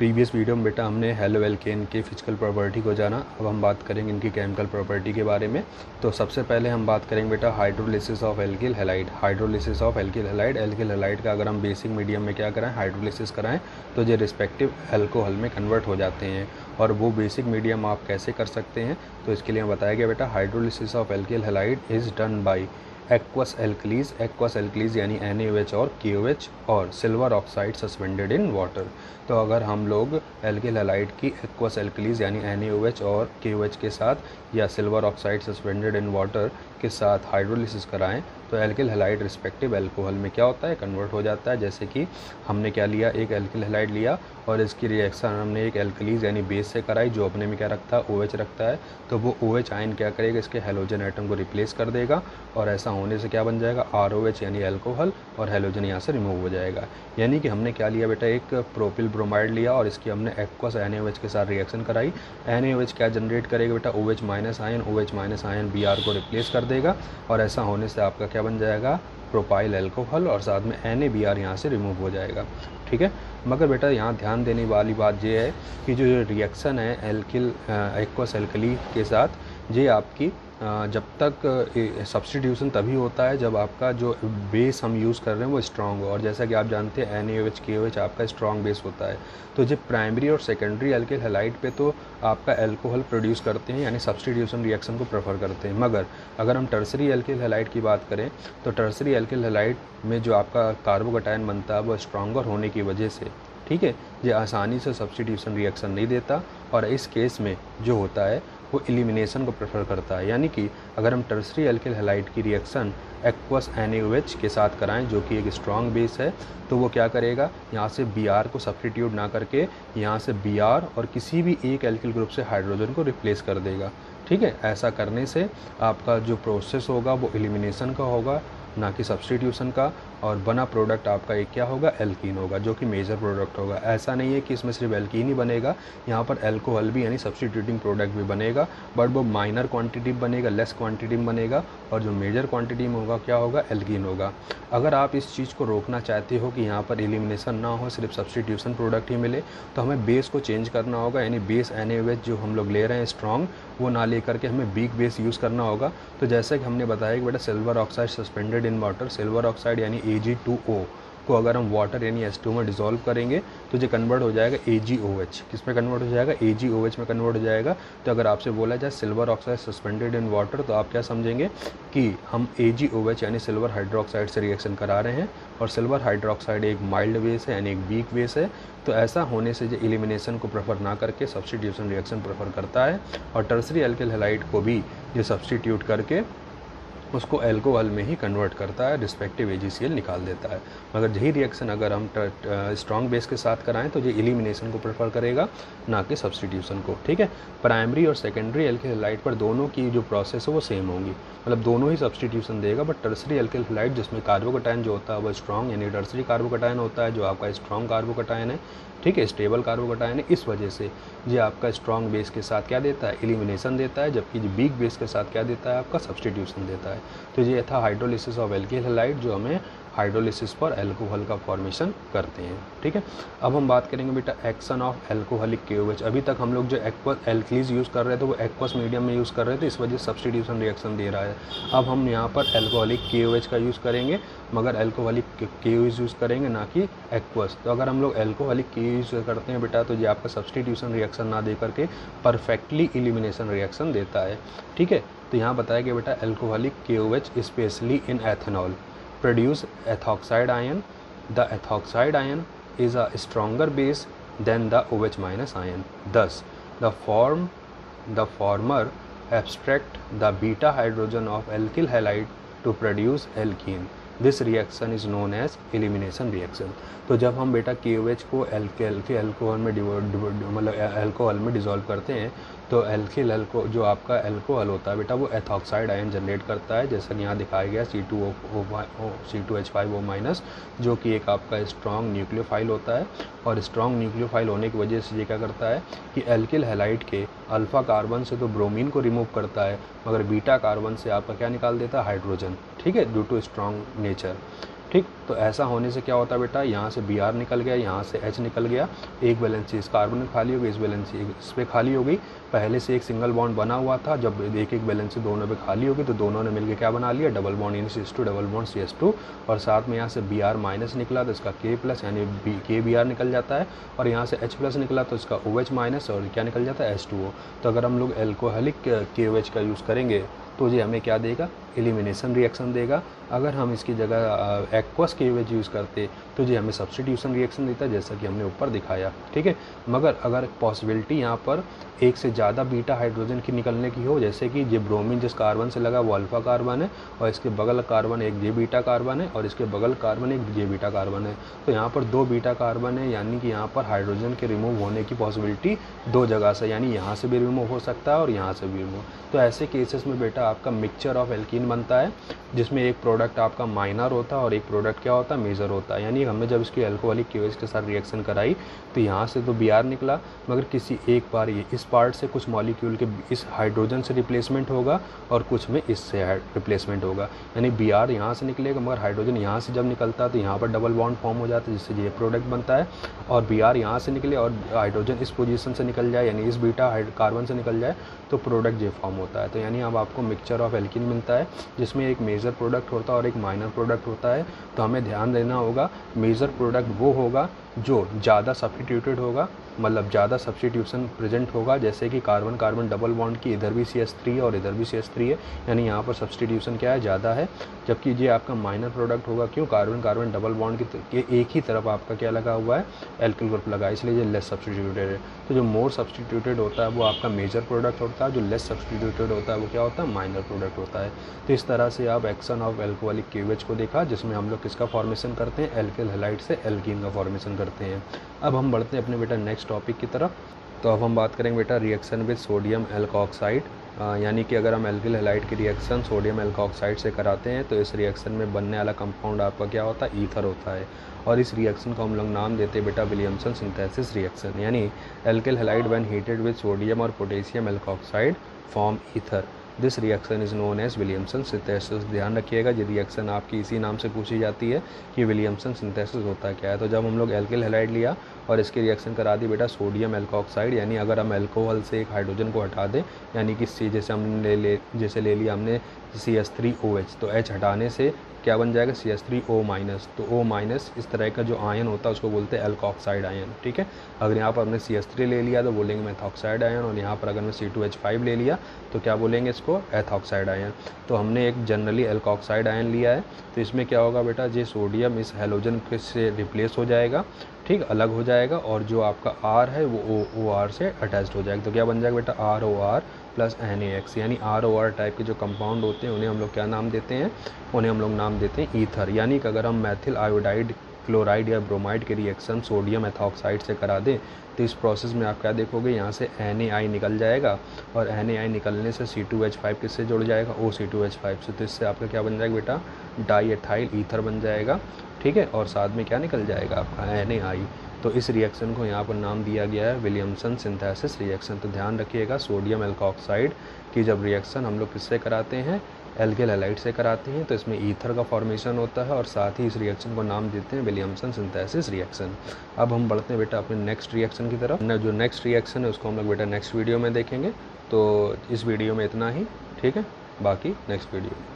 Previous video में बेटा हमने हेलो एल्केन के फिजिकल प्रॉपर्टी को जाना। अब हम बात करेंगे इनकी केमिकल प्रॉपर्टी के बारे में। तो सबसे पहले हम बात करेंगे बेटा hydrolysis of alkyl halide. Hydrolysis of alkyl halide, alkyl halide का अगर हम बेसिक मीडियम में क्या कराएं, हाइड्रोलिसिस कराएं, तो ये रिस्पेक्टिव अल्कोहल में कन्वर्ट हो जाते हैं। और वो बेसिक मीडियम आप कैसे कर सकते हैं, तो इसके लिए बताया गया बेटा hydrolysis of alkyl halide is done by aqueous alkalis यानी NaOH और KOH और silver oxide suspended in water. तो अगर हम लोग एल्किल हैलाइड की एक्वस एल्कलीज यानी NaOH और KOH के साथ या silver oxide suspended in water के साथ हाइड्रोलिसिस कराएं, तो एल्किल हैलाइड रिस्पेक्टिव अल्कोहल में क्या होता है, कन्वर्ट हो जाता है। जैसे कि हमने क्या लिया, एक एल्किल हैलाइड लिया और इसकी रिएक्शन हमने एक एल्कलीज यानी बेस से कराई जो अपने में क्या रखता है, OH रखता है। तो वो OH आयन क्या करेगा, इसके हेलोजन एटम को रिप्लेस कर देगा और ऐसा होने से क्या बन जाएगा, ROH यानी अल्कोहल, और हेलोजन यहाँ से रिमूव हो जाएगा। यानी कि हमने क्या लिया बेटा, एक प्रोपिल ब्रोमाइड लिया और इसकी हमने एक्वस NaOH के साथ रिएक्शन कराई। NaOH क्या जनरेट करेगा बेटा, OH माइनस आयन Br को रिप्लेस कर देगा और ऐसा होने से आपका क्या बन जाएगा, प्रोपाइल अल्कोहल, और साथ में NaBr यहाँ से रिमूव हो जाएगा। ठीक है, मगर बेटा यहाँ ध्यान देने वाली बात ये है कि जो रिएक्शन है एल्किल एक्वस एल्कली के साथ, ये आपकी जब तक सब्स्टिट्यूशन तभी होता है जब आपका जो बेस हम यूज़ कर रहे हैं वो स्ट्रॉन्ग हो। और जैसा कि आप जानते हैं NaOH KOH आपका स्ट्रॉन्ग बेस होता है। तो जब प्राइमरी और सेकेंडरी एल्किल हैलाइड पे तो आपका अल्कोहल प्रोड्यूस करते हैं यानी सब्स्टिट्यूशन रिएक्शन को प्रेफर करते हैं। मगर अगर हम टर्सरी एल्किल हैलाइड की बात करें तो टर्सरी एल्किल हैलाइड में जो आपका कार्बोकैटायन बनता है वो स्ट्रॉन्गर होने की वजह से, ठीक है, ये आसानी से सब्स्टिट्यूशन रिएक्शन नहीं देता और इस केस में जो होता है वो एलिमिनेशन को प्रेफर करता है। यानी कि अगर हम टर्सरी एल्किल हैलाइड की रिएक्शन एक्वस NaOH के साथ कराएं जो कि एक स्ट्रॉन्ग बेस है, तो वो क्या करेगा, यहाँ से Br को सब्स्टिट्यूट ना करके यहाँ से Br और किसी भी एक एल्किल ग्रुप से हाइड्रोजन को रिप्लेस कर देगा। ठीक है, ऐसा करने से आपका जो प्रोसेस होगा वो एलिमिनेशन का होगा, ना कि सब्स्टिट्यूशन का, और बना प्रोडक्ट आपका एक क्या होगा, एल्कीन होगा, जो कि मेजर प्रोडक्ट होगा। ऐसा नहीं है कि इसमें सिर्फ एल्कीन ही बनेगा, यहाँ पर अल्कोहल भी यानी सब्स्टिट्यूटिंग प्रोडक्ट भी बनेगा, बट वो माइनर क्वांटिटी बनेगा, लेस क्वांटिटी में बनेगा, और जो मेजर क्वांटिटी में होगा क्या होगा, एल्कीन होगा। अगर आप इस चीज़ को रोकना चाहते हो कि यहाँ पर एलिमिनेशन ना हो, सिर्फ सब्स्टिट्यूशन प्रोडक्ट ही मिले, तो हमें बेस को चेंज करना होगा। यानी बेस NaOH जो हम लोग ले रहे हैं स्ट्रॉन्ग, वो ना ले करके हमें वीक बेस यूज़ करना होगा। तो जैसे कि हमने बताया कि बेटा silver oxide suspended in water, silver oxide यानी Ag2O को अगर हम वाटर यानी H2 में डिसॉल्व करेंगे तो ये कन्वर्ट हो जाएगा AgOH। किस में कन्वर्ट हो जाएगा, AgOH में कन्वर्ट हो जाएगा। तो अगर आपसे बोला जाए silver oxide suspended in water, तो आप क्या समझेंगे कि हम AgOH यानी सिल्वर हाइड्रोक्साइड से रिएक्शन करा रहे हैं, और सिल्वर हाइड्रोक्साइड एक माइल्ड बेस है यानी एक वीक बेस है। तो ऐसा होने से जो एलिमिनेशन को प्रेफर ना करके सब्स्टिट्यूशन रिएक्शन प्रेफर करता है, और टर्सरी एल्किल हैलाइड को भी ये सब्स्टिट्यूट करके उसको अल्कोहल में ही कन्वर्ट करता है, रिस्पेक्टिव AgCl निकाल देता है। मगर यही रिएक्शन अगर हम स्ट्रॉन्ग बेस के साथ कराएं तो ये एलिमिनेशन को प्रेफर करेगा, ना कि सब्स्टिट्यूशन को। ठीक है, प्राइमरी और सेकेंडरी एल्किल हैलाइड पर दोनों की जो प्रोसेस है वो सेम होंगी, मतलब दोनों ही सब्स्टिट्यूशन देगा। बट टर्सरी एल्किल हैलाइड जिसमें कार्बोकैटायन जो होता है वो स्ट्रॉन्ग यानी टर्सरी कार्बोकैटायन होता है, जो आपका स्ट्रॉन्ग कार्बोकैटायन है, ठीक है, स्टेबल कार्बोकैटायन है। इस वजह से ये आपका स्ट्रॉन्ग बेस के साथ क्या देता है, एलिमिनेशन देता है, जबकि वीक बेस के साथ क्या देता है, आपका सब्स्टिट्यूशन देता है। तो ये था हाइड्रोलिसिस ऑफ एल्किल हैलाइड, जो हमें हाइड्रोलिसिस पर अल्कोहल का फॉर्मेशन करते हैं। ठीक है, अब हम बात करेंगे बेटा एक्शन ऑफ अल्कोहलिक KOH। अभी तक हम लोग जो एक्वस एल्कलीज यूज़ कर रहे थे वो एक्वस मीडियम में यूज़ कर रहे थे, इस वजह से सब्स्टिट्यूशन रिएक्शन दे रहा है। अब हम यहाँ पर अल्कोहलिक KOH का यूज़ करेंगे, मगर अल्कोहलिक KOH यूज़ करेंगे, ना कि एक्वस। तो अगर हम लोग अल्कोहलिक KOH यूज़ करते हैं बेटा, तो ये आपका सब्स्टिट्यूशन रिएक्शन ना दे करके परफेक्टली एलिमिनेशन रिएक्शन देता है। ठीक है, तो यहाँ बताया गया बेटा alcoholic KOH specially in ethanol produce ethoxide ion. The ethoxide ion is a stronger base than the OH minus ion. Thus, the former abstract the beta hydrogen of alkyl halide to produce alkene. This reaction is known as elimination reaction. तो जब हम बेटा KOH को alcohol में मतलब alcohol में dissolve करते हैं, तो जो आपका अल्कोहल होता है बेटा वो एथॉक्साइड आयन जनरेट करता है, जैसा कि यहाँ दिखाया गया C2H5O-, जो कि एक आपका स्ट्रॉन्ग न्यूक्लियोफाइल होता है। और स्ट्रॉन्ग न्यूक्लियोफाइल होने की वजह से ये क्या करता है कि एल्किल हैलाइड के अल्फ़ा कार्बन से तो ब्रोमीन को रिमूव करता है, मगर बीटा कार्बन से आपका क्या निकाल देता है, हाइड्रोजन। ठीक है, ड्यू टू स्ट्रॉन्ग नेचर। ठीक। तो ऐसा होने से क्या होता है बेटा, यहाँ से Br निकल गया, यहाँ से H निकल गया, एक वैलेंसी इस कार्बन खाली हो गई, इस वैलेंसी इस पे खाली हो गई। पहले से एक सिंगल बॉन्ड बना हुआ था, जब एक एक वैलेंसी दोनों पे खाली हो गई तो दोनों ने मिलकर क्या बना लिया, डबल बॉन्ड यानी CH2 डबल बॉन्ड CH2। और साथ में यहाँ से Br माइनस निकला तो इसका K प्लस यानी KBr निकल जाता है, और यहाँ से H प्लस निकला तो इसका OH माइनस और क्या निकल जाता है, H2O। तो अगर हम लोग एल्कोहलिक KOH का यूज़ करेंगे तो ये हमें क्या देगा, एलिमिनेशन रिएक्शन देगा। अगर हम इसकी जगह एक्वस KOH यूज़ करते तो ये हमें सब्स्टिट्यूशन रिएक्शन देता है, जैसा कि हमने ऊपर दिखाया। ठीक है। मगर अगर पॉसिबिलिटी यहाँ पर एक से ज़्यादा बीटा हाइड्रोजन की निकलने की हो, जैसे कि ये ब्रोमीन जिस कार्बन से लगा वो अल्फा कार्बन है, और इसके बगल कार्बन एक जे बीटा कार्बन है, और इसके बगल कार्बन एक जे बीटा कार्बन है, तो यहाँ पर 2 बीटा कार्बन है, यानी कि यहाँ पर हाइड्रोजन के रिमूव होने की पॉसिबिलिटी 2 जगह से, यानी यहाँ से भी रिमूव हो सकता है और यहाँ से भी रिमूव। तो ऐसे केसेस में बेटा आपका मिक्सचर ऑफ एल्कीन बनता है, जिसमें एक प्रोडक्ट आपका माइनर होता है और एक प्रोडक्ट क्या होता है, मेजर होता है। यानी हमने जब इसकी एल्कोहलिक KOH के साथ रिएक्शन कराई तो यहाँ से तो Br निकला, मगर किसी एक बार ये इस पार्ट से कुछ मॉलिक्यूल के इस हाइड्रोजन से रिप्लेसमेंट होगा और कुछ में इससे रिप्लेसमेंट होगा। यानी Br यहाँ से निकलेगा, मगर हाइड्रोजन यहाँ से जब निकलता है तो यहाँ पर डबल बॉन्ड फॉर्म हो जाता है, जिससे ये प्रोडक्ट बनता है। और Br यहाँ से निकले और हाइड्रोजन इस पोजीशन से निकल जाए, यानी इस बीटा कार्बन से निकल जाए, तो प्रोडक्ट ये फॉर्म होता है। तो यानी अब आपको मिक्सचर ऑफ एल्कीन मिलता है, जिसमें एक मेजर प्रोडक्ट होता है और एक माइनर प्रोडक्ट होता है। तो हमें ध्यान देना होगा, मेजर प्रोडक्ट वो होगा जो ज़्यादा सब्स्टिट्यूटेड होगा, मतलब ज़्यादा सब्स्टिट्यूशन प्रेजेंट होगा, जैसे कि कार्बन कार्बन डबल बॉन्ड की इधर भी CH3 है और इधर भी CH3 है, यानी यहाँ पर सब्स्टिट्यूशन क्या है, ज़्यादा है। जबकि ये आपका माइनर प्रोडक्ट होगा, क्यों, कार्बन कार्बन डबल बॉन्ड के एक ही तरफ आपका क्या लगा हुआ है, एल्किल ग्रुप लगा, इसलिए ये लेस सब्स्टिट्यूटेड है। तो जो मोर सब्स्टिट्यूटेड होता है वो आपका मेजर प्रोडक्ट होता है, जो लेस सब्स्टिट्यूटेड होता है वो क्या होता है, माइनर प्रोडक्ट होता है। तो इस तरह से आप एक्शन ऑफ एल्कोहलिक KOH को देखा, जिसमें हम लोग किसका फॉर्मेशन करते हैं, एल्किल हैलाइड से एल्कीन का फॉर्मेशन करते हैं। अब हम बढ़ते हैं अपने बेटा नेक्स्ट टॉपिक की तरफ। तो अब हम बात करेंगे बेटा रिएक्शन विद सोडियम एल्कोऑक्साइड, यानी कि अगर हम एल्किल हैलाइड की रिएक्शन सोडियम एल्कोऑक्साइड से कराते हैं तो इस रिएक्शन में बनने वाला कंपाउंड आपका क्या होता है, ईथर होता है। और इस रिएक्शन को हम लोग नाम देते हैं बेटा विलियमसन सिंथेसिस रिएक्शन, यानी alkyl halide when heated with sodium और potassium alkoxide form ether. This reaction is known as Williamson synthesis. ध्यान रखिएगा, ये रिएक्शन आपकी इसी नाम से पूछी जाती है कि विलियमसन सिंथेसिस होता क्या है। तो जब हम लोग एल्किल हैलाइड लिया और इसकी रिएक्शन करा दी बेटा सोडियम एल्कोऑक्साइड, यानी अगर हम एल्कोहल से एक हाइड्रोजन को हटा दें, यानी कि जैसे हमने ले लिया हमने CH3OH, तो H हटाने से क्या बन जाएगा, CH3O माइनस। तो O माइनस इस तरह का जो आयन होता है उसको बोलते हैं एल्कोऑक्साइड आयन। ठीक है। अगर यहाँ पर हमने CH3 ले लिया तो बोलेंगे मेथॉक्साइड आयन, और यहाँ पर अगर मैं C2H5 ले लिया तो क्या बोलेंगे इसको, एथॉक्साइड आयन। तो हमने एक जनरली एल्कोऑक्साइड आयन लिया है, तो इसमें क्या होगा बेटा, ये सोडियम इस हेलोजन से रिप्लेस हो जाएगा, ठीक, अलग हो जाएगा, और जो आपका R है वो OR से अटैच्ड हो जाएगा। तो क्या बन जाएगा बेटा, ROR प्लस NaX, यानी ROR टाइप के जो कंपाउंड होते हैं उन्हें हम लोग क्या नाम देते हैं, उन्हें हम लोग नाम देते हैं ईथर। यानी कि अगर हम मैथिल आयोडाइड क्लोराइड या ब्रोमाइड के रिएक्शन सोडियम एथॉक्साइड से करा दें तो इस प्रोसेस में आप क्या देखोगे, यहाँ से Na निकल जाएगा, और Na निकलने से C2H5 किससे जुड़ जाएगा, OC2H5 से। तो इससे आपका क्या बन जाएगा बेटा, डाई एथाइल ईथर बन जाएगा। ठीक है। और साथ में क्या निकल जाएगा आपका, Na। तो इस रिएक्शन को यहाँ पर नाम दिया गया है विलियमसन सिंथेसिस रिएक्शन। तो ध्यान रखिएगा, सोडियम एल्कोऑक्साइड की जब रिएक्शन हम लोग किससे कराते हैं, एल्किल हैलाइड से कराते हैं, तो इसमें ईथर का फॉर्मेशन होता है, और साथ ही इस रिएक्शन को नाम देते हैं विलियमसन सिंथेसिस रिएक्शन। अब हम बढ़ते हैं बेटा अपने नेक्स्ट रिएक्शन की तरफ। जो नेक्स्ट रिएक्शन है उसको हम लोग बेटा नेक्स्ट वीडियो में देखेंगे। तो इस वीडियो में इतना ही, ठीक है, बाकी नेक्स्ट वीडियो।